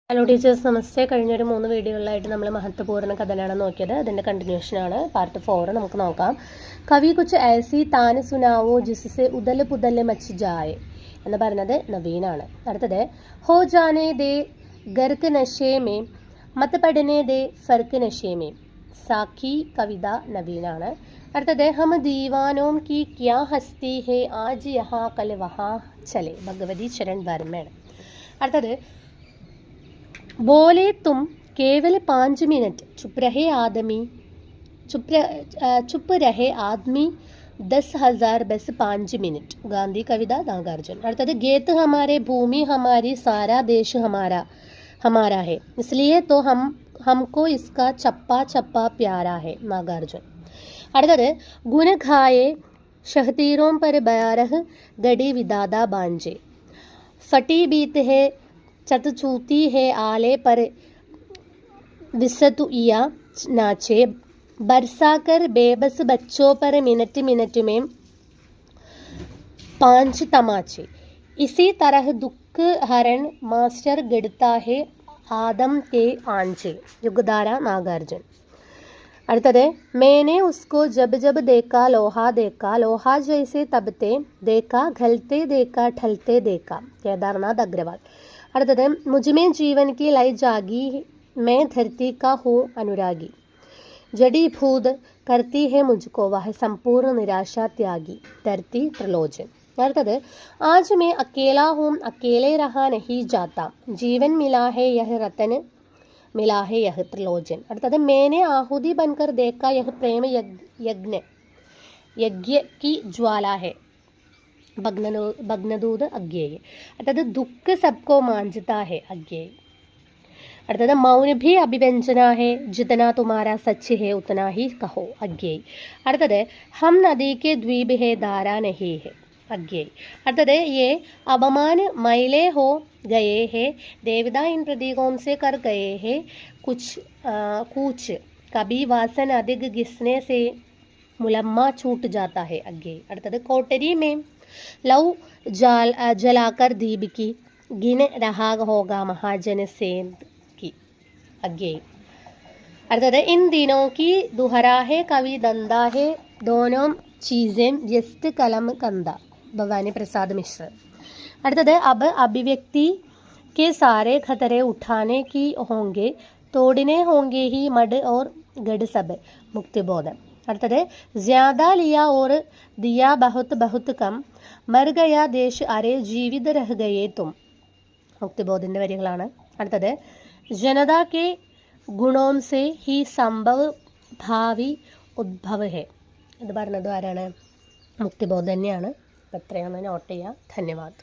Hello teachers, നമസ്തേ. കഴിഞ്ഞൊരു 3 വീഡിയോകളിലായിട്ട് നമ്മൾ മഹത്വപൂർണ്ണ കഥനാണ് നോക്കിയത്. അതിൻ്റെ കണ്ടിന്യൂഷനാണ് പാർട്ട് 4. നമുക്ക് നോക്കാം. കവി കുച്ച് ഐസി താന് സുനാവോ ജിസ്സെ ഉദൽ പുദൽ മച്ച് ജായ് എന്ന് പറഞ്ഞത് നവീനാണ്. അടുത്തത് ഹോ ജാനെ ദേ ഗർക്ക് നശേ മേ മത് പഠനെ ദേ ഫർക്ക് നശേ മേ, സാഖി കവിത നവീനാണ്. അടുത്തത് ഹം ദീവാനോം കി ക്യാ ഹസ്തി ഹേ ആജ് യഹാ കൽ വഹാ ചലെ, ഭഗവതി ചരൺ വർമ്മയാണ്. അടുത്തത് बोले तुम केवल 5 मिनट चुप रहे आदमी 10,000 बस 5 मिनट, गांधी कविता नागार्जुन. അടുത്തത് गेत हमारे भूमि हमारी सारा देश हमारा है इसलिए तो हमको इसका चप्पा चप्पा प्यारा है, नागार्जुन. അടുത്തത് गुन खाए शहतीरों पर 12 गड़ी विदादा बांजे, फटी बीत है चत चूती है आले पर विसतुइया नाचे, बरसाकर बेबस बच्चों पर मिनट मिनट में 5 तमाचे, इसी तरह दुख हरण मास्टर गढ़ता है आदम के आंचे, युगधारा नागार्जुन. അടുത്തത് मैंने उसको जब जब देखा लोहा जैसे तबते देखा घलते देखा ठलते देखा, केदारनाथ अग्रवाल. അടുത്തത് मुझमें जीवन की लाई जागी मैं धरती का हूँ अनुरागी, जड़ी भूत करती है मुझको वह संपूर्ण निराशा त्यागी, धरती त्रिलोचन. അടുത്തത് आज मैं अकेला हूँ अकेले रहा नहीं जाता, जीवन मिला है यह रतन मिला है यह त्रिलोचन. അടുത്തത് मैंने आहुति बनकर देखा यह प्रेम यज्ञ की ज्वाला है, भग्नदूत अज्ञेय. അടുത്തത് दुख सबको मांझता है अज्ञेय. അടുത്തത് मौन भी अभिव्यंजना है जितना तुम्हारा सच है उतना ही कहो, अज्ञेय. അടുത്തത് हम नदी के द्वीप है धारा नहीं है, अज्ञेय. അടുത്തത് ये अपमान मैले हो गए हैं देवता इन प्रतीकों से कर गए हैं कुछ कभी वासन अधिक घिसने से मुलम्मा छूट जाता है, अज्ञेय. അടുത്തത് कोटरी में लव जलाकर दीप की गिन रहा होगा महाजन सेंध की, अज्ञेय. അടുത്തത് इन दिनों की दुहरा है कवि दंदा है दोनों चीजें व्यस्त कलम कंदा, भवानी प्रसाद मिश्र. അടുത്തത് अब अभिव्यक्ति के सारे खतरे उठाने की होंगे तोड़ने होंगे ही मड और गढ़ सब, मुक्तिबोध. അടുത്തത് ज्यादा लिया और दिया बहुत बहुत कम मर गया देश अरे जीवित रह गए तुम, മുക്തിബോധിന്റെ വരികളാണ്. അടുത്തത് जनता के गुणों से ही संभव भावी उद्भव है, ഇത് പറഞ്ഞത് ആരാണ്? മുക്തിബോധ് തന്നെയാണ്. എത്രയാണെന്ന് നോട്ട് ചെയ്യുക. ധന്യവാദ്.